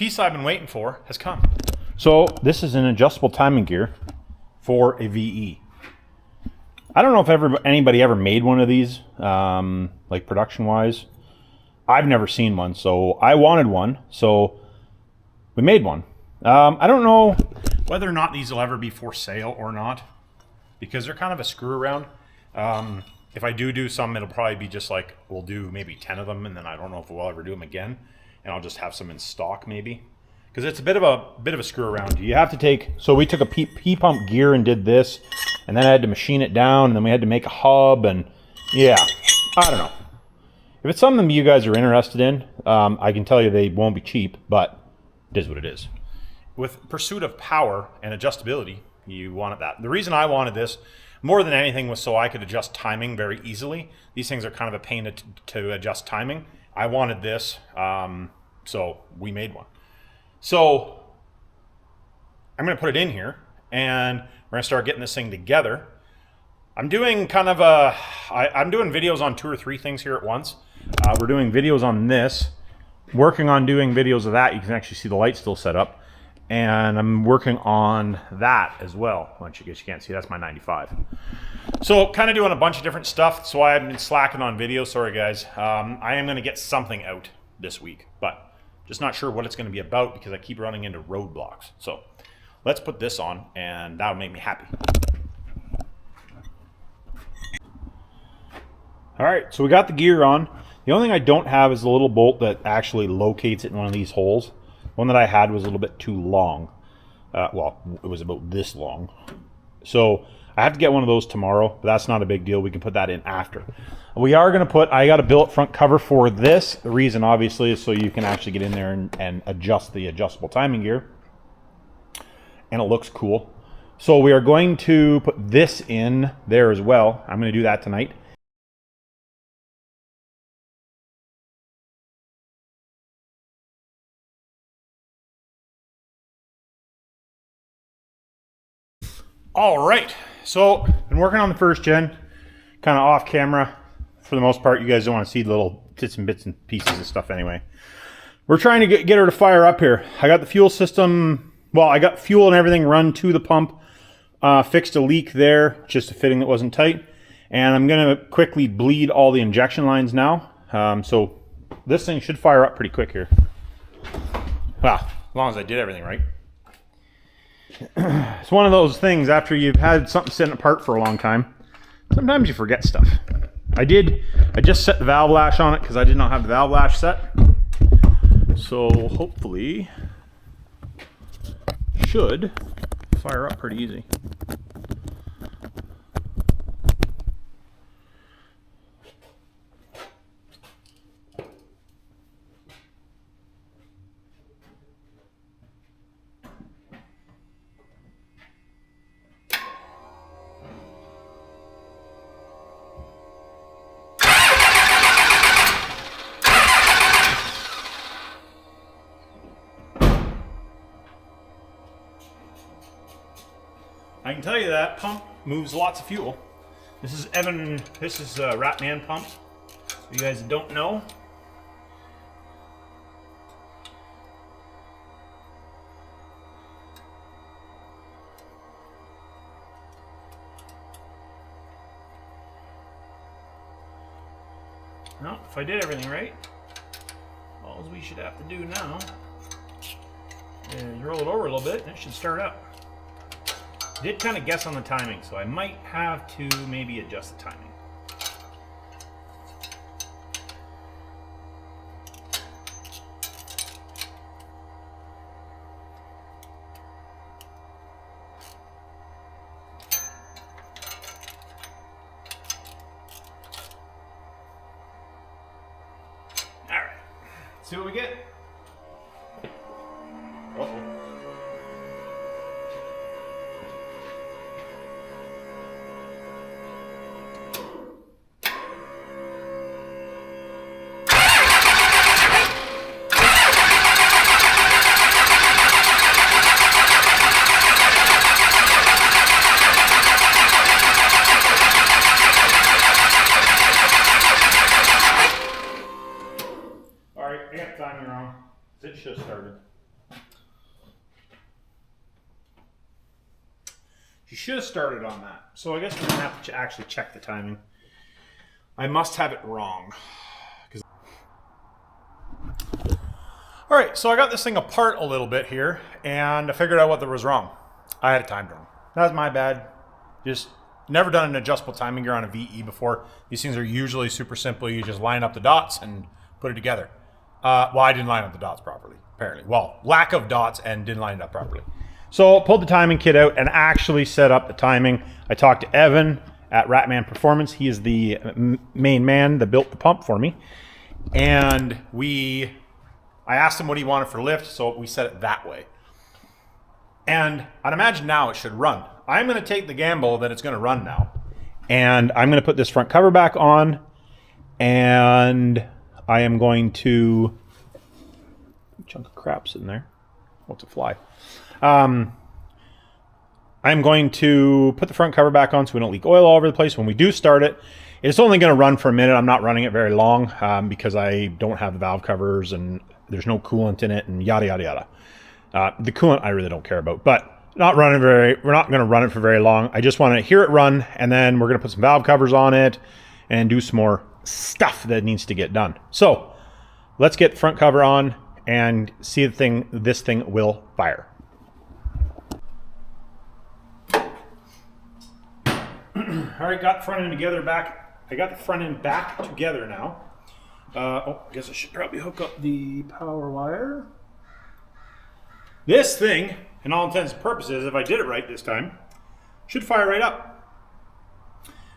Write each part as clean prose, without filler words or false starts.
piece I've been waiting for has come. So this is an adjustable timing gear for a VE. I don't know if anybody ever made one of these, like production-wise. I've never seen one, so I wanted one, so we made one. I don't know whether or not these will ever be for sale or not, because they're kind of a screw around. If I do some, it'll probably be just like, we'll do maybe 10 of them, and then I don't know if we'll ever do them again, and I'll just have some in stock maybe. Because it's a bit of a screw around. You have to take, so we took a P-pump gear and did this, and then I had to machine it down, and then we had to make a hub, and yeah, I don't know. If it's something you guys are interested in, I can tell you they won't be cheap, but it is what it is. With pursuit of power and adjustability, you wanted that. The reason I wanted this more than anything was so I could adjust timing very easily. These things are kind of a pain to adjust timing. I wanted this, so we made one. So I'm going to put it in here, and we're going to start getting this thing together. I'm doing kind of I'm doing videos on 2 or 3 things here at once. We're doing videos on this, working on doing videos of that. You can actually see the light still set up. And I'm working on that as well. Which I guess you can't see, that's my 95. So kind of doing a bunch of different stuff. That's why I've been slacking on video. Sorry guys. I am going to get something out this week, but just not sure what it's going to be about because I keep running into roadblocks. So let's put this on, and that'll make me happy. All right, so we got the gear on. The only thing I don't have is a little bolt that actually locates it in one of these holes. One that I had was a little bit too long. Well, it was about this long. So I have to get one of those tomorrow, but that's not a big deal. We can put that in after. We are going to put, I got a billet front cover for this. The reason obviously is so you can actually get in there and adjust the adjustable timing gear. And it looks cool. So we are going to put this in there as well. I'm going to do that tonight. All right, so been working on the first gen, kind of off camera. For the most part, you guys don't want to see little bits and pieces of stuff anyway. We're trying to get her to fire up here. I got the fuel system, well, I got fuel and everything run to the pump, fixed a leak there, just a fitting that wasn't tight. And I'm gonna quickly bleed all the injection lines now. So this thing should fire up pretty quick here. Well, as long as I did everything right. It's one of those things after you've had something sitting apart for a long time, sometimes you forget stuff. I just set the valve lash on it because I did not have the valve lash set. So hopefully should fire up pretty easy. I can tell you that pump moves lots of fuel. This is Ratman pump. You guys that don't know. Well, if I did everything right, all we should have to do now is roll it over a little bit and it should start up. Did kind of guess on the timing, so I might have to maybe adjust the timing. All right, let's see what we get. Uh-oh. It should have started. You should have started on that. So I guess we're gonna have to actually check the timing. I must have it wrong. All right, so I got this thing apart a little bit here, and I figured out what was wrong. I had a time wrong. That was my bad. Just never done an adjustable timing gear on a VE before. These things are usually super simple. You just line up the dots and put it together. Well, I didn't line up the dots properly, apparently. Well, lack of dots and didn't line it up properly. So pulled the timing kit out and actually set up the timing. I talked to Evan at Ratman Performance. He is the main man that built the pump for me. And I asked him what he wanted for lift, so we set it that way. And I'd imagine now it should run. I'm going to take the gamble that it's going to run now. And I'm going to put this front cover back on. And I am going to... chunk of crap sitting there. What's a fly? I'm going to put the front cover back on so we don't leak oil all over the place. When we do start it, it's only going to run for a minute. I'm not running it very long because I don't have the valve covers and there's no coolant in it and yada, yada, yada. The coolant I really don't care about, but we're not going to run it for very long. I just want to hear it run, and then we're going to put some valve covers on it and do some more stuff that needs to get done. So let's get the front cover on and see this thing will fire. All right, got the front end together back. I got the front end back together now. I guess I should probably hook up the power wire. This thing, in all intents and purposes, if I did it right this time, should fire right up.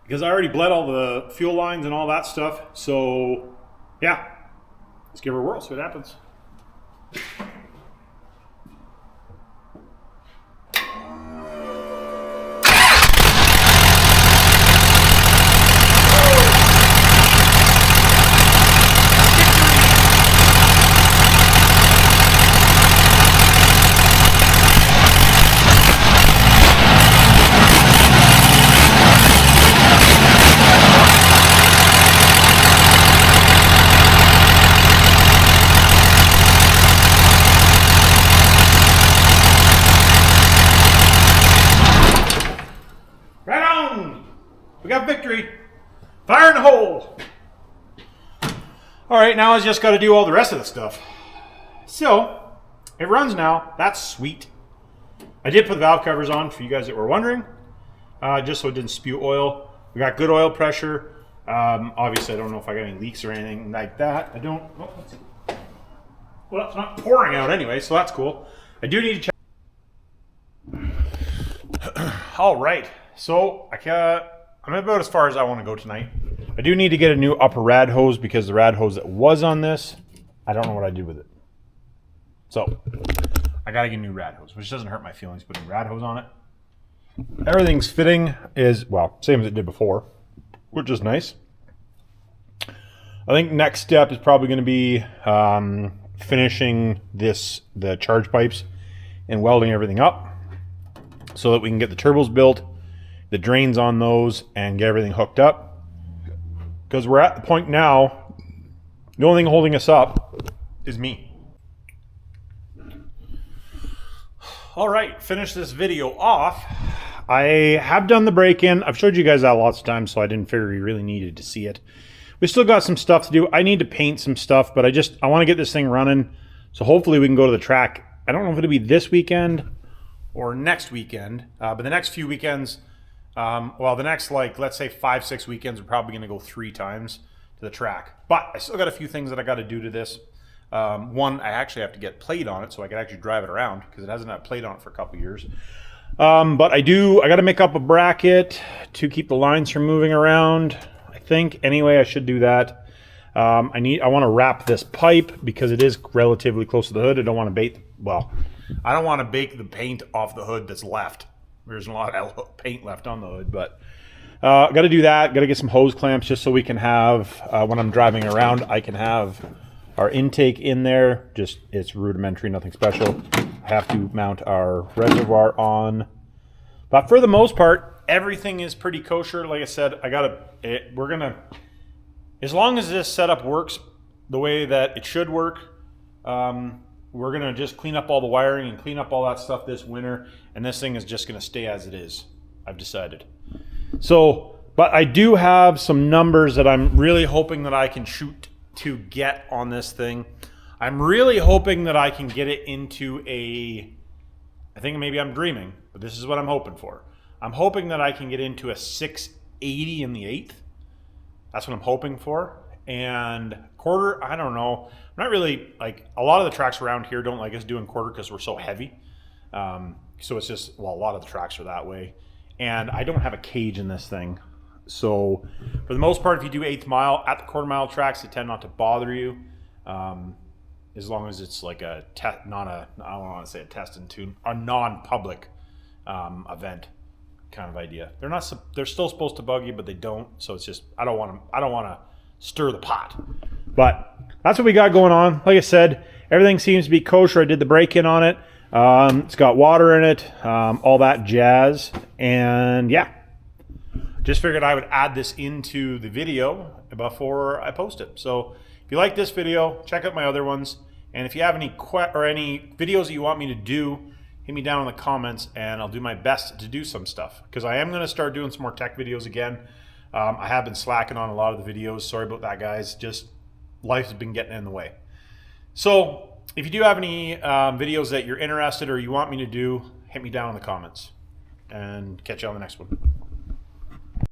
Because I already bled all the fuel lines and all that stuff. So, yeah, let's give her a whirl, see what happens. We got victory. Fire in the hole. All right, now I just got to do all the rest of the stuff. So it runs now. That's sweet. I did put the valve covers on for you guys that were wondering, just so it didn't spew oil. We got good oil pressure. Obviously, I don't know if I got any leaks or anything like that. I don't. Oh, let's see. Well, it's not pouring out anyway, so that's cool. I do need to check. All right, so I'm about as far as I want to go tonight. I do need to get a new upper rad hose because the rad hose that was on this, I don't know what I did with it. So I got to get a new rad hose, which doesn't hurt my feelings putting rad hose on it. Everything's fitting is, well, same as it did before, which is nice. I think next step is probably going to be finishing the charge pipes and welding everything up so that we can get the turbos built, the drains on those, and get everything hooked up. Because we're at the point now, the only thing holding us up is me. All right, finish this video off. I have done the break-in. I've showed you guys that lots of times, so I didn't figure you really needed to see it. We still got some stuff to do. I need to paint some stuff, but I want to get this thing running, so hopefully we can go to the track. I don't know if it'll be this weekend or next weekend, but the next few weekends, well, the next, like, let's say 5-6 weekends, we're probably going to go 3 times to the track. But I still got a few things that I got to do to this. One, I actually have to get plate on it so I can actually drive it around because it hasn't had plate on it for a couple years. But I got to make up a bracket to keep the lines from moving around, I think. Anyway, I should do that. I want to wrap this pipe because it is relatively close to the hood. I don't want to bake the paint off the hood that's left. There's a lot of paint left on the hood, but got to do that. Got to get some hose clamps just so we can have, when I'm driving around, I can have our intake in there. Just, it's rudimentary, nothing special. I have to mount our reservoir on. But for the most part, everything is pretty kosher. Like I said, as long as this setup works the way that it should work, we're going to just clean up all the wiring and clean up all that stuff this winter, and this thing is just going to stay as it is. I've decided. So, but I do have some numbers that I'm really hoping that I can shoot to get on this thing. I'm really hoping that I can get it into I think maybe I'm dreaming, but this is what I'm hoping for. I'm hoping that I can get into a 680 in the 8th. That's what I'm hoping for. And quarter, I don't know. I'm not really, like, a lot of the tracks around here don't like us doing quarter because we're so heavy. So it's just, well, a lot of the tracks are that way. And I don't have a cage in this thing. So for the most part, if you do 8th mile at the quarter mile tracks, they tend not to bother you. As long as it's like I don't want to say a test and tune, a non-public event kind of idea. They're still supposed to bug you, but they don't. So it's just, I don't want to stir the pot. But that's what we got going on. Like I said, everything seems to be kosher. I did the break-in on it. It's got water in it, all that jazz. And yeah, just figured I would add this into the video before I post it. So if you like this video, check out my other ones. And if you have any videos that you want me to do, hit me down in the comments and I'll do my best to do some stuff. Because I am going to start doing some more tech videos again. I have been slacking on a lot of the videos. Sorry about that, guys. Just life has been getting in the way. So if you do have any videos that you're interested or you want me to do, hit me down in the comments. And catch you on the next one.